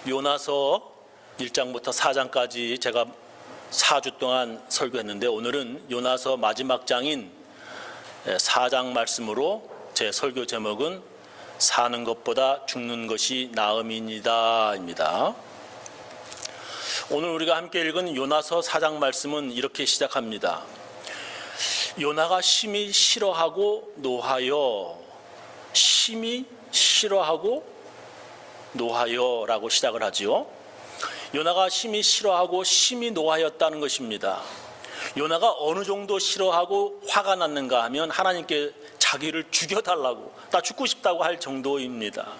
요나서 1장부터 4장까지 제가 4주 동안 설교했는데, 오늘은 요나서 마지막 장인 4장 말씀으로 제 설교 제목은 사는 것보다 죽는 것이 나음이니다입니다. 오늘 우리가 함께 읽은 요나서 4장 말씀은 이렇게 시작합니다. 요나가 심히 싫어하고 노하여, 심히 싫어하고 노하여라고 시작을 하지요. 요나가 심히 싫어하고 심히 노하였다는 것입니다. 요나가 어느 정도 싫어하고 화가 났는가 하면 하나님께 자기를 죽여달라고, 나 죽고 싶다고 할 정도입니다.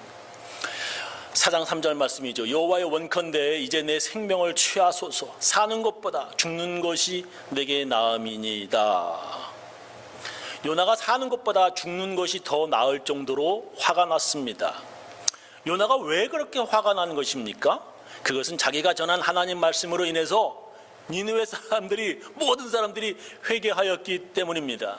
4장 3절 말씀이죠. 여호와의 원컨대 이제 내 생명을 취하소서. 사는 것보다 죽는 것이 내게 나음이니이다. 요나가 사는 것보다 죽는 것이 더 나을 정도로 화가 났습니다. 요나가 왜 그렇게 화가 난 것입니까? 그것은 자기가 전한 하나님 말씀으로 인해서 니느웨 사람들이, 모든 사람들이 회개하였기 때문입니다.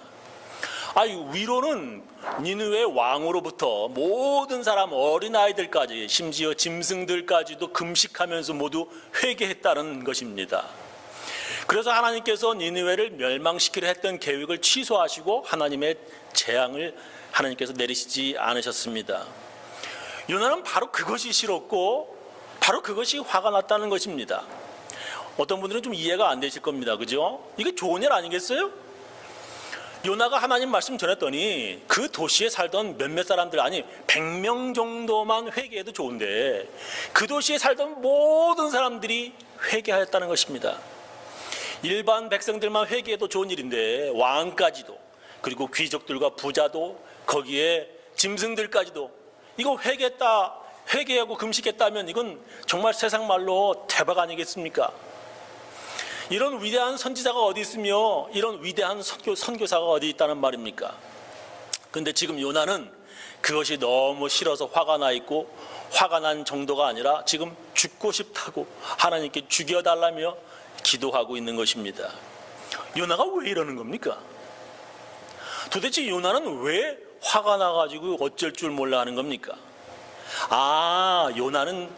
위로는 니느웨 왕으로부터 모든 사람, 어린아이들까지, 심지어 짐승들까지도 금식하면서 모두 회개했다는 것입니다. 그래서 하나님께서 니느웨를 멸망시키려 했던 계획을 취소하시고 하나님의 재앙을 하나님께서 내리시지 않으셨습니다. 요나는 바로 그것이 싫었고 바로 그것이 화가 났다는 것입니다. 어떤 분들은 좀 이해가 안 되실 겁니다. 그죠? 이게 좋은 일 아니겠어요? 요나가 하나님 말씀 전했더니 그 도시에 살던 몇몇 사람들, 아니 100명 정도만 회개해도 좋은데 그 도시에 살던 모든 사람들이 회개하였다는 것입니다. 일반 백성들만 회개해도 좋은 일인데 왕까지도, 그리고 귀족들과 부자도, 거기에 짐승들까지도 이거 회개하고 금식했다면 이건 정말 세상 말로 대박 아니겠습니까? 이런 위대한 선지자가 어디 있으며 이런 위대한 선교사가 어디 있다는 말입니까? 근데 지금 요나는 그것이 너무 싫어서 화가 나 있고, 화가 난 정도가 아니라 지금 죽고 싶다고 하나님께 죽여달라며 기도하고 있는 것입니다. 요나가 왜 이러는 겁니까? 도대체 요나는 왜 화가 나가지고 어쩔 줄 몰라 하는 겁니까? 요나는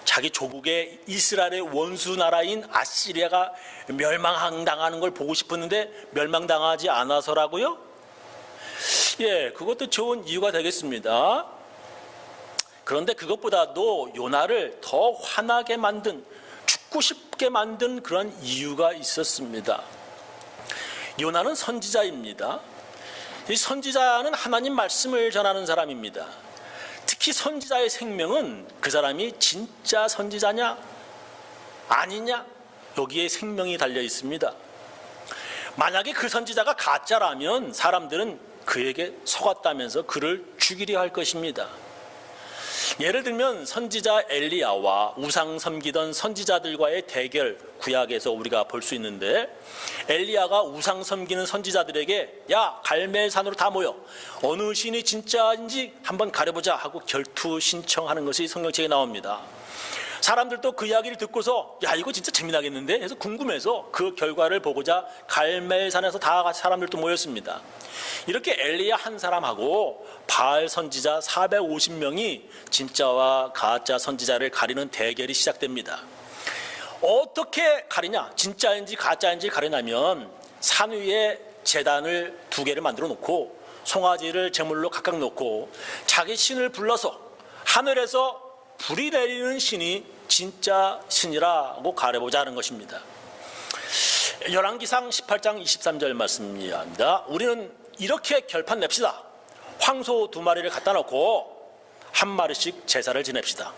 자기 조국의 이스라엘의 원수 나라인 아시리아가 멸망당하는 걸 보고 싶었는데 멸망당하지 않아서라고요? 예, 그것도 좋은 이유가 되겠습니다. 그런데 그것보다도 요나를 더 화나게 만든, 죽고 싶게 만든 그런 이유가 있었습니다. 요나는 선지자입니다. 이 선지자는 하나님 말씀을 전하는 사람입니다. 특히 선지자의 생명은 그 사람이 진짜 선지자냐 아니냐, 여기에 생명이 달려 있습니다. 만약에 그 선지자가 가짜라면 사람들은 그에게 속았다면서 그를 죽이려 할 것입니다. 예를 들면 선지자 엘리야와 우상 섬기던 선지자들과의 대결, 구약에서 우리가 볼 수 있는데, 엘리야가 우상 섬기는 선지자들에게 야, 갈멜산으로 다 모여 어느 신이 진짜인지 한번 가려보자 하고 결투 신청하는 것이 성경책에 나옵니다. 사람들도 그 이야기를 듣고서 야, 이거 진짜 재미나겠는데 해서 궁금해서 그 결과를 보고자 갈멜산에서 다 같이 사람들도 모였습니다. 이렇게 엘리야 한 사람하고 바알 선지자 450명이 진짜와 가짜 선지자를 가리는 대결이 시작됩니다. 어떻게 가리냐, 진짜인지 가짜인지 가리냐면 산 위에 제단을 2개를 만들어 놓고 송아지를 제물로 각각 놓고 자기 신을 불러서 하늘에서 불이 내리는 신이 진짜 신이라고 가려보자 하는 것입니다. 열왕기상 18장 23절 말씀입니다. 우리는 이렇게 결판 냅시다. 황소 2마리를 갖다 놓고 1마리씩 제사를 지냅시다.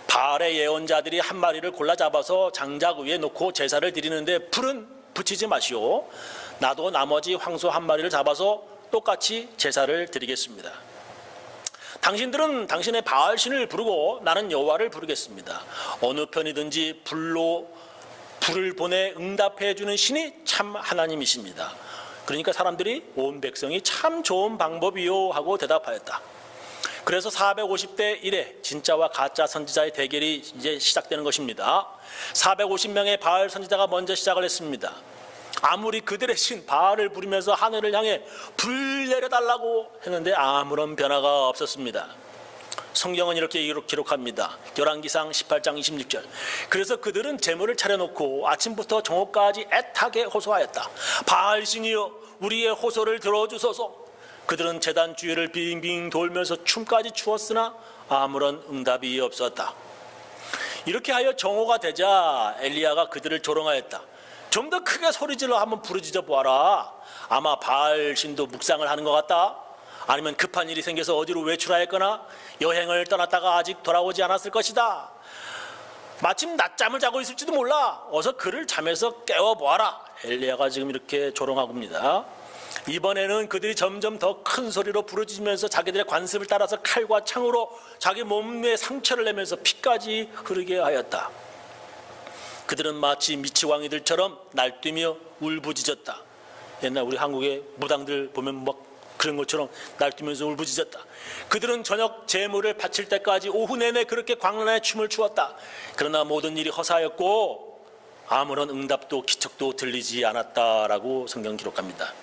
바알의 예언자들이 1마리를 골라 잡아서 장작 위에 놓고 제사를 드리는데 불은 붙이지 마시오. 나도 나머지 황소 1마리를 잡아서 똑같이 제사를 드리겠습니다. 당신들은 당신의 바알 신을 부르고 나는 여호와를 부르겠습니다. 어느 편이든지 불을 보내 응답해 주는 신이 참 하나님이십니다. 그러니까 사람들이 온 백성이 참 좋은 방법이요 하고 대답하였다. 그래서 450대 1의 진짜와 가짜 선지자의 대결이 이제 시작되는 것입니다. 450명의 바알 선지자가 먼저 시작을 했습니다. 아무리 그들의 신 바알을 부르면서 하늘을 향해 불 내려달라고 했는데 아무런 변화가 없었습니다. 성경은 이렇게 기록합니다. 열왕기상 18장 26절. 그래서 그들은 제물을 차려놓고 아침부터 정오까지 애타게 호소하였다. 바알신이여 우리의 호소를 들어주소서. 그들은 제단 주위를 빙빙 돌면서 춤까지 추었으나 아무런 응답이 없었다. 이렇게 하여 정오가 되자 엘리야가 그들을 조롱하였다. 좀 더 크게 소리질러 한번 부르짖어 보아라. 아마 바알신도 묵상을 하는 것 같다. 아니면 급한 일이 생겨서 어디로 외출하였거나 여행을 떠났다가 아직 돌아오지 않았을 것이다. 마침 낮잠을 자고 있을지도 몰라. 어서 그를 잠에서 깨워보아라. 엘리야가 지금 이렇게 조롱하고 있습니다. 이번에는 그들이 점점 더 큰 소리로 부르짖으면서 자기들의 관습을 따라서 칼과 창으로 자기 몸에 상처를 내면서 피까지 흐르게 하였다. 그들은 마치 미치광이들처럼 날뛰며 울부짖었다. 옛날 우리 한국의 무당들 보면 막 그런 것처럼 날뛰면서 울부짖었다. 그들은 저녁 제물을 바칠 때까지 오후 내내 그렇게 광란의 춤을 추었다. 그러나 모든 일이 허사였고 아무런 응답도 기척도 들리지 않았다라고 성경 기록합니다.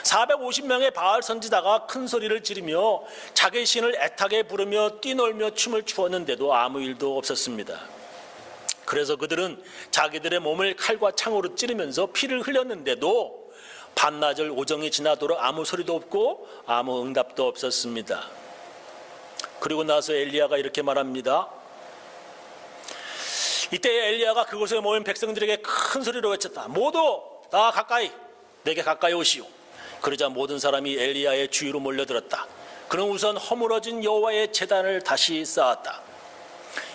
450명의 바알 선지자가 큰 소리를 지르며 자기 신을 애타게 부르며 뛰놀며 춤을 추었는데도 아무 일도 없었습니다. 그래서 그들은 자기들의 몸을 칼과 창으로 찌르면서 피를 흘렸는데도 반나절 오정이 지나도록 아무 소리도 없고 아무 응답도 없었습니다. 그리고 나서 엘리야가 이렇게 말합니다. 이때 엘리야가 그곳에 모인 백성들에게 큰 소리로 외쳤다. 모두 다 가까이 내게 가까이 오시오. 그러자 모든 사람이 엘리야의 주위로 몰려들었다. 그는 우선 허물어진 여호와의 제단을 다시 쌓았다.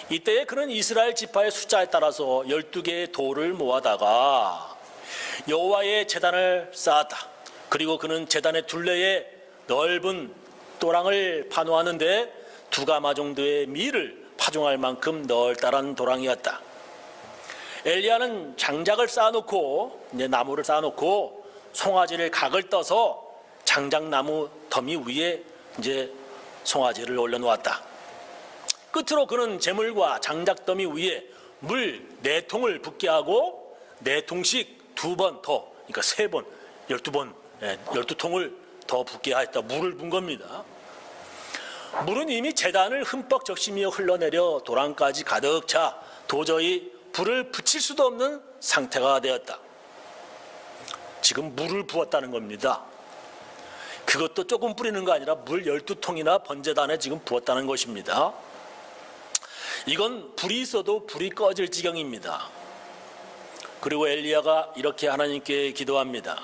이때에 그는 이스라엘 지파의 숫자에 따라서 12개의 돌을 모아다가 여호와의 제단을 쌓았다. 그리고 그는 제단의 둘레에 넓은 도랑을 파놓았는데 2가마 정도의 밀을 파종할 만큼 널따란 도랑이었다. 엘리야는 장작을 쌓아놓고 나무를 쌓아놓고 송아지를 각을 떠서 장작나무 더미 위에 송아지를 올려놓았다. 끝으로 그는 제물과 장작더미 위에 물 4통을 붓게 하고 4통씩 2번 더, 그러니까 3번, 12번, 12통을 더 붓게 하였다. 물을 분 겁니다. 물은 이미 제단을 흠뻑 적시며 흘러내려 도랑까지 가득 차 도저히 불을 붙일 수도 없는 상태가 되었다. 지금 물을 부었다는 겁니다. 그것도 조금 뿌리는 거 아니라 물 12통이나 번제단에 지금 부었다는 것입니다. 이건 불이 있어도 불이 꺼질 지경입니다. 그리고 엘리야가 이렇게 하나님께 기도합니다.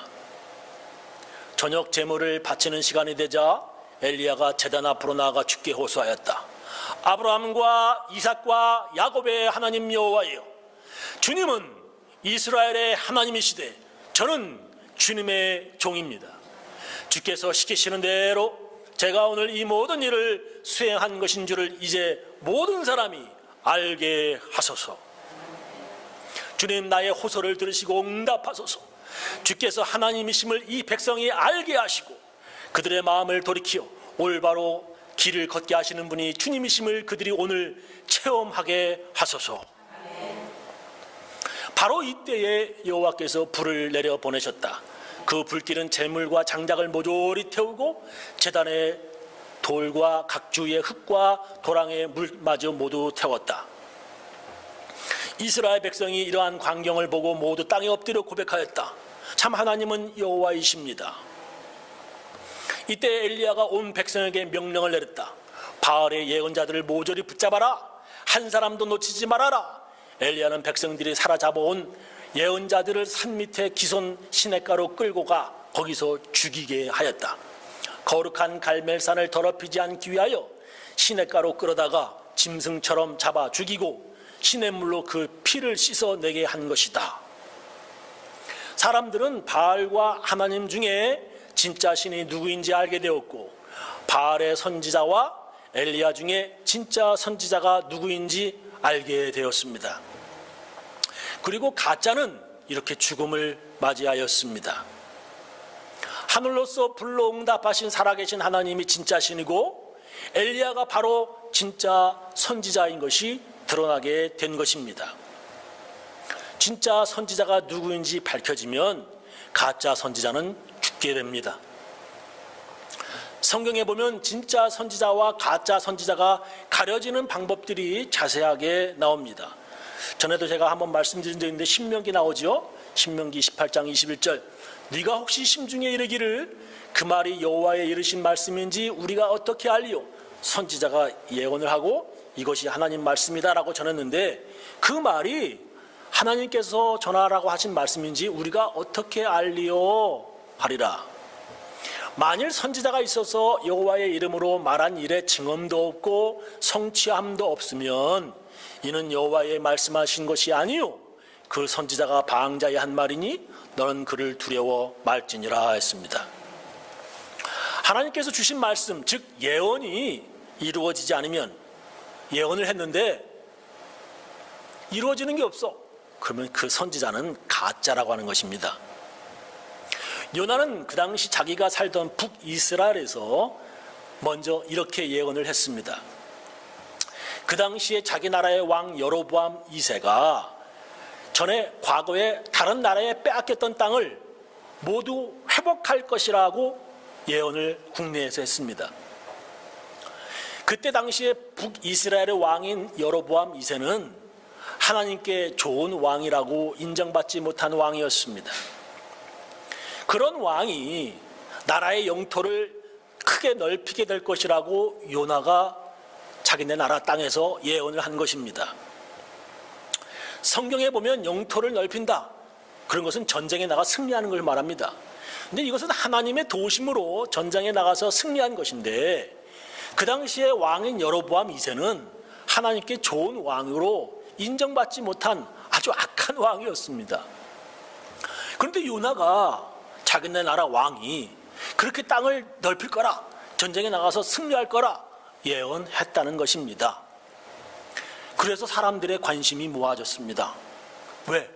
저녁 제물을 바치는 시간이 되자 엘리야가 제단 앞으로 나아가 주께 호소하였다. 아브라함과 이삭과 야곱의 하나님 여호와여, 주님은 이스라엘의 하나님이시되 저는 주님의 종입니다. 주께서 시키시는 대로 제가 오늘 이 모든 일을 수행한 것인 줄을 이제 모든 사람이 알게 하소서. 주님, 나의 호소를 들으시고 응답하소서. 주께서 하나님이심을 이 백성이 알게 하시고 그들의 마음을 돌이키어 올바로 길을 걷게 하시는 분이 주님이심을 그들이 오늘 체험하게 하소서. 바로 이때에 여호와께서 불을 내려 보내셨다. 그 불길은 제물과 장작을 모조리 태우고 제단의 돌과 각주의 흙과 도랑의 물마저 모두 태웠다. 이스라엘 백성이 이러한 광경을 보고 모두 땅에 엎드려 고백하였다. 참 하나님은 여호와이십니다. 이때 엘리야가 온 백성에게 명령을 내렸다. 바알의 예언자들을 모조리 붙잡아라. 한 사람도 놓치지 말아라. 엘리야는 백성들이 사로잡아온 예언자들을 산 밑에 기손 시냇가로 끌고 가 거기서 죽이게 하였다. 거룩한 갈멜산을 더럽히지 않기 위하여 시냇가로 끌어다가 짐승처럼 잡아 죽이고 시냇물로 그 피를 씻어내게 한 것이다. 사람들은 바알과 하나님 중에 진짜 신이 누구인지 알게 되었고 바알의 선지자와 엘리야 중에 진짜 선지자가 누구인지 알게 되었습니다. 그리고 가짜는 이렇게 죽음을 맞이하였습니다. 하늘로서 불로 응답하신 살아계신 하나님이 진짜 신이고 엘리야가 바로 진짜 선지자인 것이 드러나게 된 것입니다. 진짜 선지자가 누구인지 밝혀지면 가짜 선지자는 죽게 됩니다. 성경에 보면 진짜 선지자와 가짜 선지자가 가려지는 방법들이 자세하게 나옵니다. 전에도 제가 한번 말씀드린 적이 있는데 신명기 나오죠. 신명기 18장 21절, 네가 혹시 심중에 이르기를 그 말이 여호와의 이르신 말씀인지 우리가 어떻게 알리요? 선지자가 예언을 하고 이것이 하나님 말씀이다 라고 전했는데, 그 말이 하나님께서 전하라고 하신 말씀인지 우리가 어떻게 알리요 하리라. 만일 선지자가 있어서 여호와의 이름으로 말한 일에 증언도 없고 성취함도 없으면 이는 여호와의 말씀하신 것이 아니요 그 선지자가 방자의 한 말이니 너는 그를 두려워 말지니라 했습니다. 하나님께서 주신 말씀, 즉 예언이 이루어지지 않으면, 예언을 했는데 이루어지는 게 없어, 그러면 그 선지자는 가짜라고 하는 것입니다. 요나는 그 당시 자기가 살던 북이스라엘에서 먼저 이렇게 예언을 했습니다. 그 당시에 자기 나라의 왕 여로보암 2세가 전에 과거에 다른 나라에 빼앗겼던 땅을 모두 회복할 것이라고 예언을 국내에서 했습니다. 그때 당시에 북이스라엘의 왕인 여로보암 2세는 하나님께 좋은 왕이라고 인정받지 못한 왕이었습니다. 그런 왕이 나라의 영토를 크게 넓히게 될 것이라고 요나가 자기네 나라 땅에서 예언을 한 것입니다. 성경에 보면 영토를 넓힌다, 그런 것은 전쟁에 나가 승리하는 걸 말합니다. 근데 이것은 하나님의 도심으로 전장에 나가서 승리한 것인데, 그 당시에 왕인 여로보암 2세는 하나님께 좋은 왕으로 인정받지 못한 아주 악한 왕이었습니다. 그런데 요나가 자기네 나라 왕이 그렇게 땅을 넓힐 거라, 전쟁에 나가서 승리할 거라 예언했다는 것입니다. 그래서 사람들의 관심이 모아졌습니다. 왜?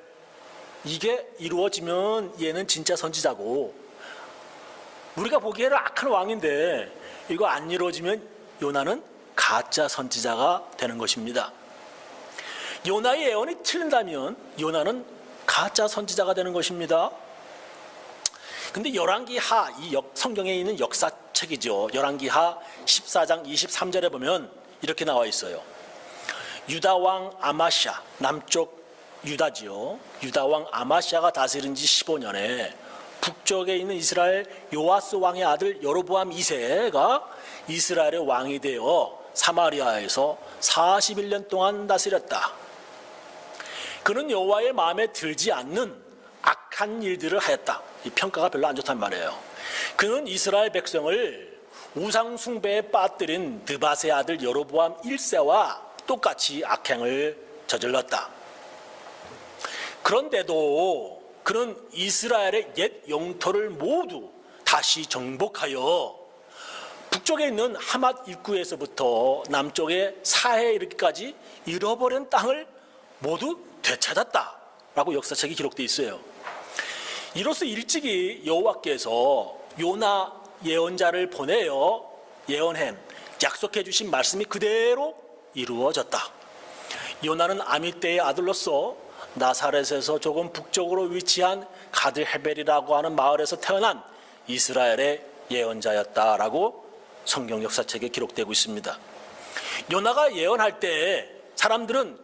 이게 이루어지면 얘는 진짜 선지자고, 우리가 보기에는 악한 왕인데 이거 안 이루어지면 요나는 가짜 선지자가 되는 것입니다. 요나의 예언이 틀린다면 요나는 가짜 선지자가 되는 것입니다. 근데 열왕기하, 이 성경에 있는 역사책이죠. 열왕기하 14장 23절에 보면 이렇게 나와 있어요. 유다 왕 아마시아, 남쪽 유다지요. 유다 왕 아마시아가 다스린 지 15년에 북쪽에 있는 이스라엘 요아스 왕의 아들 여로보암 2세가 이스라엘의 왕이 되어 사마리아에서 41년 동안 다스렸다. 그는 여호와의 마음에 들지 않는 악한 일들을 하였다. 이 평가가 별로 안 좋단 말이에요. 그는 이스라엘 백성을 우상 숭배에 빠뜨린 느밧의 아들 여로보암 1세와 똑같이 악행을 저질렀다. 그런데도 그는 이스라엘의 옛 영토를 모두 다시 정복하여 북쪽에 있는 하맛 입구에서부터 남쪽의 사해에 이르기까지 잃어버린 땅을 모두 되찾았다라고 역사책에 기록되어 있어요. 이로써 일찍이 여호와께서 요나 예언자를 보내어 예언한, 약속해 주신 말씀이 그대로 이루어졌다. 요나는 아미떼의 아들로서 나사렛에서 조금 북쪽으로 위치한 가드헤벨이라고 하는 마을에서 태어난 이스라엘의 예언자였다라고 성경 역사책에 기록되고 있습니다. 요나가 예언할 때 사람들은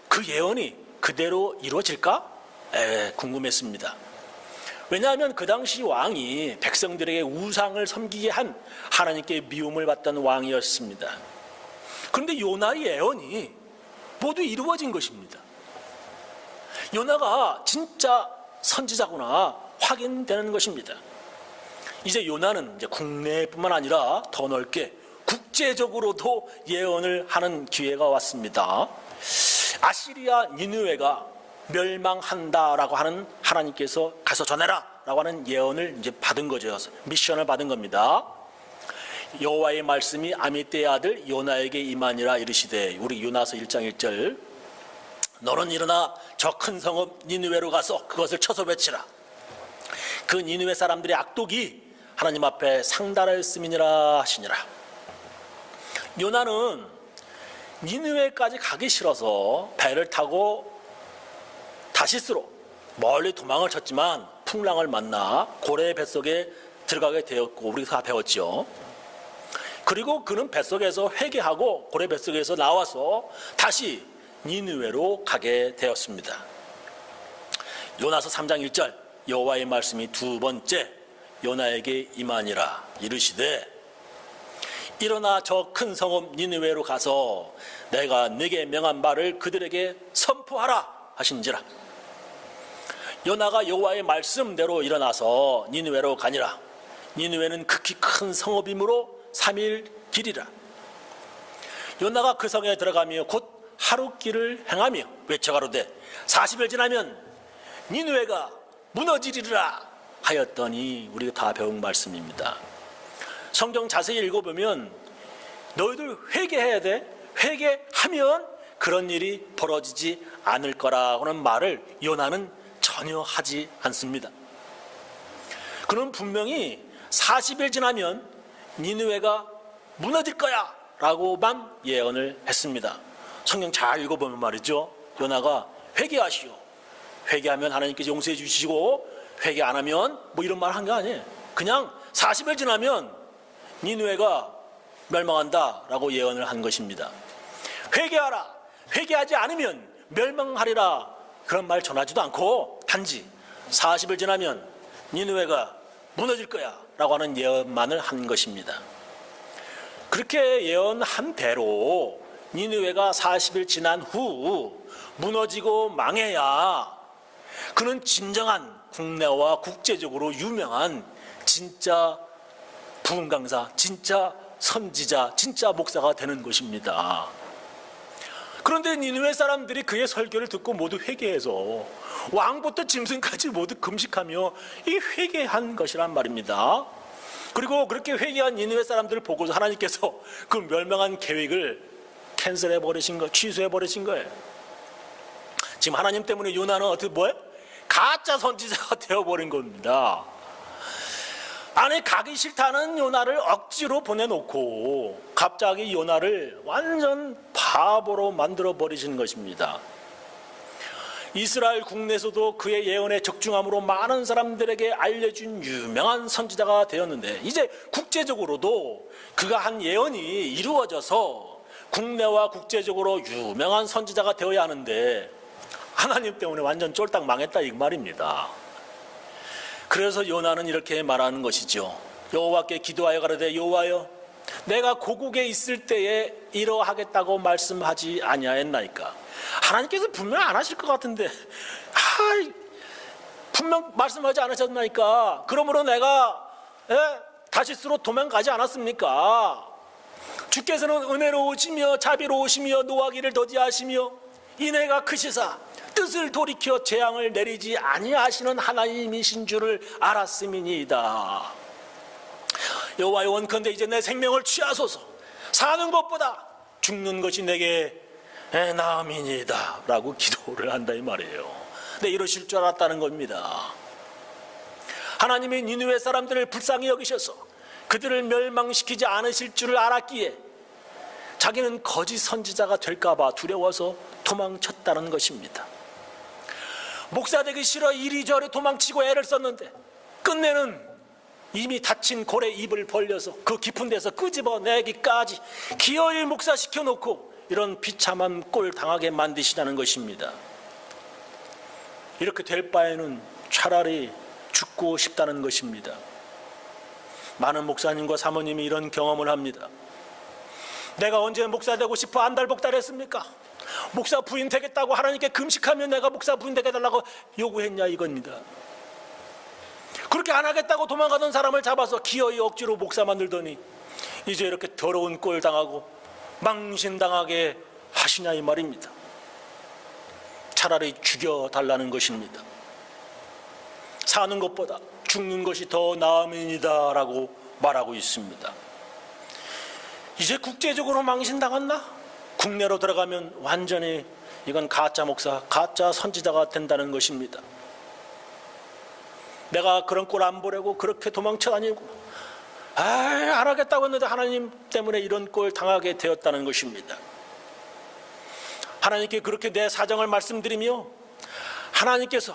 그 예언이 그대로 이루어질까? 궁금했습니다. 왜냐하면 그 당시 왕이 백성들에게 우상을 섬기게 한 하나님께 미움을 받던 왕이었습니다. 그런데 요나의 예언이 모두 이루어진 것입니다. 요나가 진짜 선지자구나 확인되는 것입니다. 이제 요나는 이제 국내뿐만 아니라 더 넓게 국제적으로도 예언을 하는 기회가 왔습니다. 아시리아 니느웨가 멸망한다라고 하는, 하나님께서 가서 전해라라고 하는 예언을 이제 받은 거죠. 미션을 받은 겁니다. 여호와의 말씀이 아미떼의 아들 요나에게 임하니라 이르시되, 우리 요나서 1장 1절, 너는 일어나 저 큰 성읍 니느웨로 가서 그것을 쳐서 외치라. 그 니느웨 사람들의 악독이 하나님 앞에 상달하였음이니라 하시니라. 요나는 니느웨까지 가기 싫어서 배를 타고 다시스로 멀리 도망을 쳤지만 풍랑을 만나 고래의 뱃속에 들어가게 되었고, 우리가 다 배웠죠. 그리고 그는 뱃속에서 회개하고 고래 뱃속에서 나와서 다시 니느웨로 가게 되었습니다. 요나서 3장 1절 여호와의 말씀이 두 번째 요나에게 임하니라 이르시되 일어나 저 큰 성읍 니느웨로 가서 내가 네게 명한 말을 그들에게 선포하라 하신지라. 요나가 여호와의 말씀대로 일어나서 니느웨로 가니라. 니느웨는 극히 큰 성읍이므로 3일 길이라. 요나가 그 성에 들어가며 곧 하루 길을 행하며 외쳐가로되 40일 지나면 니느웨가 무너지리라 하였더니 우리가 다 배운 말씀입니다. 성경 자세히 읽어보면 너희들 회개해야 돼. 회개하면 그런 일이 벌어지지 않을 거라는 말을 요나는 전혀 하지 않습니다. 그는 분명히 40일 지나면 니느웨가 무너질 거야 라고만 예언을 했습니다. 성경 잘 읽어보면 말이죠, 요나가 회개하시오, 회개하면 하나님께서 용서해 주시고 회개 안 하면 뭐 이런 말 한 게 아니에요. 그냥 40일 지나면 니느웨가 멸망한다 라고 예언을 한 것입니다. 회개하라, 회개하지 않으면 멸망하리라 그런 말 전하지도 않고 단지 40일 지나면 니느웨가 무너질 거야 라고 하는 예언만을 한 것입니다. 그렇게 예언한 대로 니느웨가 40일 지난 후 무너지고 망해야 그는 진정한 국내와 국제적으로 유명한 진짜 부흥 강사, 진짜 선지자, 진짜 목사가 되는 것입니다. 그런데 니느웨 사람들이 그의 설교를 듣고 모두 회개해서 왕부터 짐승까지 모두 금식하며 이 회개한 것이란 말입니다. 그리고 그렇게 회개한 니느웨 사람들을 보고서 하나님께서 그 멸망한 계획을 캔슬해 버리신 거, 취소해 버리신 거예요. 지금 하나님 때문에 요나는 어떻게 뭐해? 가짜 선지자가 되어버린 겁니다. 아니 가기 싫다는 요나를 억지로 보내놓고 갑자기 요나를 완전 바보로 만들어 버리신 것입니다. 이스라엘 국내에서도 그의 예언에 적중함으로 많은 사람들에게 알려준 유명한 선지자가 되었는데 이제 국제적으로도 그가 한 예언이 이루어져서 국내와 국제적으로 유명한 선지자가 되어야 하는데 하나님 때문에 완전 쫄딱 망했다 이 말입니다. 그래서 요나는 이렇게 말하는 것이죠. 여호와께 기도하여 가로되 여호와여 내가 고국에 있을 때에 이러하겠다고 말씀하지 아니하였나이까. 하나님께서 분명 안 하실 것 같은데 분명 말씀하지 않으셨나이까. 그러므로 내가 다시스로 도망가지 않았습니까? 주께서는 은혜로우시며 자비로우시며 노하기를 더디하시며 인애가 크시사 뜻을 돌이켜 재앙을 내리지 아니하시는 하나님이신 줄을 알았음이니이다. 여호와여 원컨대 이제 내 생명을 취하소서. 사는 것보다 죽는 것이 내게 나음이니이다 라고 기도를 한다 이 말이에요. 근데 이러실 줄 알았다는 겁니다. 하나님이 니느웨 사람들을 불쌍히 여기셔서 그들을 멸망시키지 않으실 줄을 알았기에 자기는 거짓 선지자가 될까 봐 두려워서 도망쳤다는 것입니다. 목사 되기 싫어 이리저리 도망치고 애를 썼는데 끝내는 이미 다친 고래 입을 벌려서 그 깊은 데서 끄집어내기까지 기어이 목사시켜놓고 이런 비참한 꼴 당하게 만드시다는 것입니다. 이렇게 될 바에는 차라리 죽고 싶다는 것입니다. 많은 목사님과 사모님이 이런 경험을 합니다. 내가 언제 목사 되고 싶어 안달복달했습니까? 목사 부인 되겠다고 하나님께 금식하면 내가 목사 부인 되게 해달라고 요구했냐 이겁니다. 그렇게 안 하겠다고 도망가던 사람을 잡아서 기어이 억지로 목사 만들더니 이제 이렇게 더러운 꼴 당하고 망신당하게 하시냐 이 말입니다. 차라리 죽여달라는 것입니다. 사는 것보다 죽는 것이 더 나음이다 라고 말하고 있습니다. 이제 국제적으로 망신당했나? 국내로 들어가면 완전히 이건 가짜 목사, 가짜 선지자가 된다는 것입니다. 내가 그런 꼴 안 보려고 그렇게 도망쳐 다니고 안 하겠다고 했는데 하나님 때문에 이런 꼴 당하게 되었다는 것입니다. 하나님께 그렇게 내 사정을 말씀드리며 하나님께서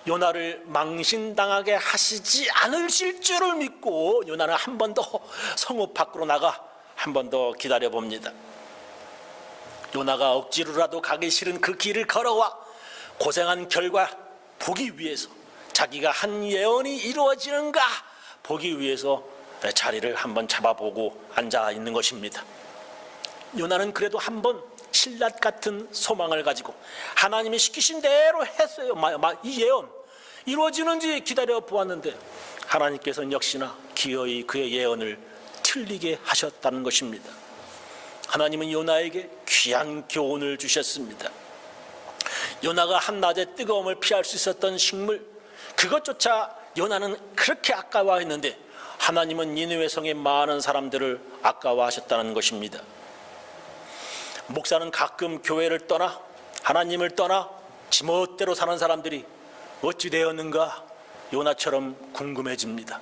요나를 망신당하게 하시지 않으실 줄을 믿고 요나는 한 번 더 성읍 밖으로 나가 한 번 더 기다려 봅니다. 요나가 억지로라도 가기 싫은 그 길을 걸어와 고생한 결과 보기 위해서, 자기가 한 예언이 이루어지는가 보기 위해서 자리를 한번 잡아보고 앉아 있는 것입니다. 요나는 그래도 한번 신라 같은 소망을 가지고 하나님이 시키신 대로 했어요. 이 예언 이루어지는지 기다려 보았는데 하나님께서는 역시나 기어이 그의 예언을 틀리게 하셨다는 것입니다. 하나님은 요나에게 귀한 교훈을 주셨습니다. 요나가 한낮에 뜨거움을 피할 수 있었던 식물, 그것조차 요나는 그렇게 아까워했는데 하나님은 니느웨 성의 많은 사람들을 아까워하셨다는 것입니다. 목사는 가끔 교회를 떠나 하나님을 떠나 지멋대로 사는 사람들이 어찌 되었는가 요나처럼 궁금해집니다.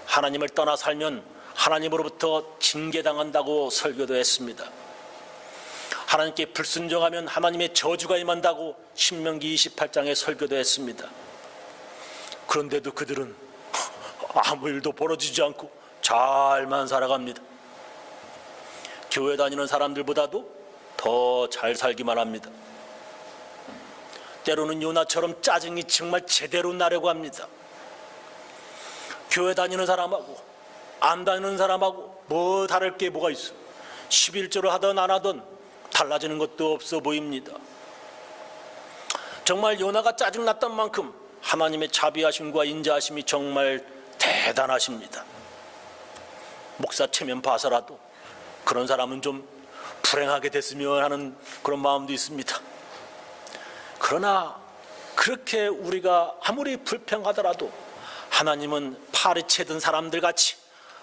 하나님을 떠나 살면 하나님으로부터 징계당한다고 설교도 했습니다. 하나님께 불순종하면 하나님의 저주가 임한다고 신명기 28장에 설교도 했습니다. 그런데도 그들은 아무 일도 벌어지지 않고 잘만 살아갑니다. 교회 다니는 사람들보다도 더 잘 살기만 합니다. 때로는 요나처럼 짜증이 정말 제대로 나려고 합니다. 교회 다니는 사람하고 안 다니는 사람하고 뭐 다를 게 뭐가 있어. 11조를 하든 안 하든 달라지는 것도 없어 보입니다. 정말 요나가 짜증났던 만큼 하나님의 자비하심과 인자하심이 정말 대단하십니다. 목사 체면 봐서라도 그런 사람은 좀 불행하게 됐으면 하는 그런 마음도 있습니다. 그러나 그렇게 우리가 아무리 불평하더라도 하나님은 파리채 든 사람들 같이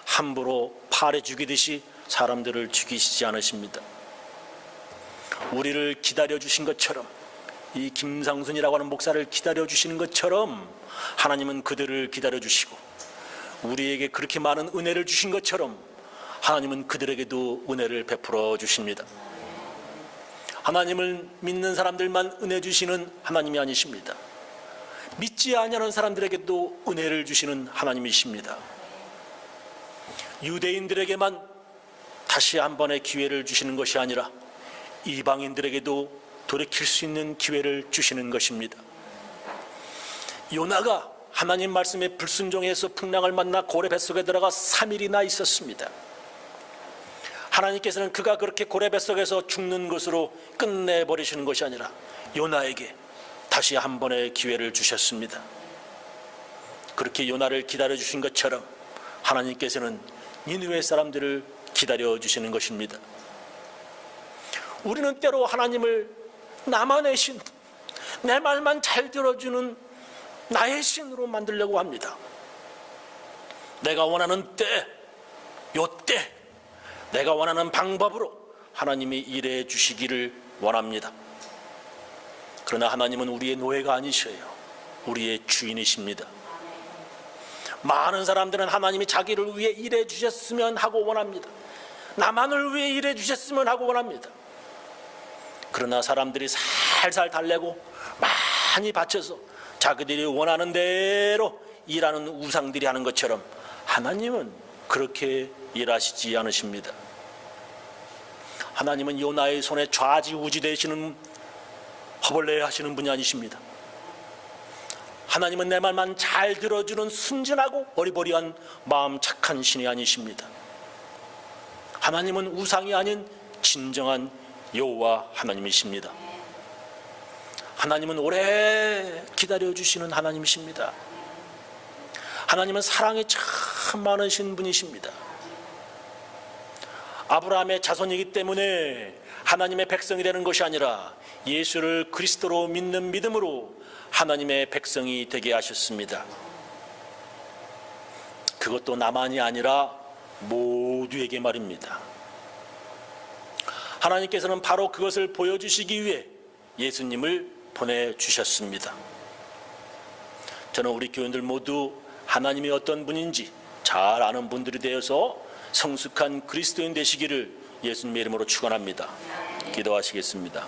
함부로 파래 죽이듯이 사람들을 죽이시지 않으십니다. 우리를 기다려주신 것처럼, 이 김상순이라고 하는 목사를 기다려주시는 것처럼 하나님은 그들을 기다려주시고, 우리에게 그렇게 많은 은혜를 주신 것처럼 하나님은 그들에게도 은혜를 베풀어 주십니다. 하나님을 믿는 사람들만 은혜 주시는 하나님이 아니십니다. 믿지 아니하는 사람들에게도 은혜를 주시는 하나님이십니다. 유대인들에게만 다시 한 번의 기회를 주시는 것이 아니라 이방인들에게도 돌이킬 수 있는 기회를 주시는 것입니다. 요나가 하나님 말씀에 불순종해서 풍랑을 만나 고래 뱃속에 들어가 3일이나 있었습니다. 하나님께서는 그가 그렇게 고래 뱃속에서 죽는 것으로 끝내버리시는 것이 아니라 요나에게 다시 한 번의 기회를 주셨습니다. 그렇게 요나를 기다려주신 것처럼 하나님께서는 니느웨 사람들을 기다려주시는 것입니다. 우리는 때로 하나님을 나만의 신, 내 말만 잘 들어주는 나의 신으로 만들려고 합니다. 내가 원하는 때, 요때 내가 원하는 방법으로 하나님이 일해 주시기를 원합니다. 그러나 하나님은 우리의 노예가 아니셔요. 우리의 주인이십니다. 많은 사람들은 하나님이 자기를 위해 일해 주셨으면 하고 원합니다. 나만을 위해 일해 주셨으면 하고 원합니다. 그러나 사람들이 살살 달래고 많이 바쳐서 자기들이 원하는 대로 일하는 우상들이 하는 것처럼 하나님은 그렇게 일하시지 않으십니다. 하나님은 요나의 손에 좌지우지 되시는 허벌레 하시는 분이 아니십니다. 하나님은 내 말만 잘 들어주는 순진하고 어리버리한 마음 착한 신이 아니십니다. 하나님은 우상이 아닌 진정한 여호와 하나님이십니다. 하나님은 오래 기다려주시는 하나님이십니다. 하나님은 사랑이 참 많으신 분이십니다. 아브라함의 자손이기 때문에 하나님의 백성이 되는 것이 아니라 예수를 그리스도로 믿는 믿음으로 하나님의 백성이 되게 하셨습니다. 그것도 나만이 아니라 모두에게 말입니다. 하나님께서는 바로 그것을 보여주시기 위해 예수님을 보내주셨습니다. 저는 우리 교인들 모두 하나님이 어떤 분인지 잘 아는 분들이 되어서 성숙한 그리스도인 되시기를 예수님의 이름으로 축원합니다. 기도하시겠습니다.